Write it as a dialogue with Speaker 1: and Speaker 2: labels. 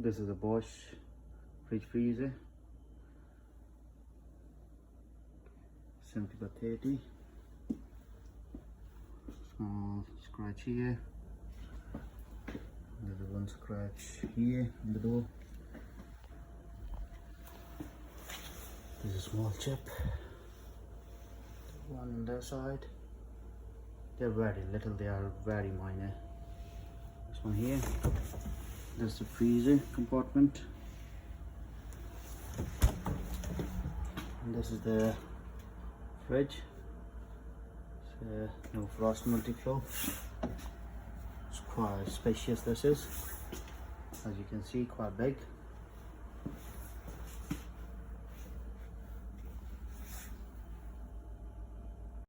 Speaker 1: This is a Bosch fridge freezer, 70 by 30. Small scratch here. There's one scratch here on the door. There's a small chip. One on their side. They're very little, they are very minor. This one here. There's the freezer compartment. And this is the fridge. It's no frost multi-flow. It's quite spacious, this is. As you can see, quite big.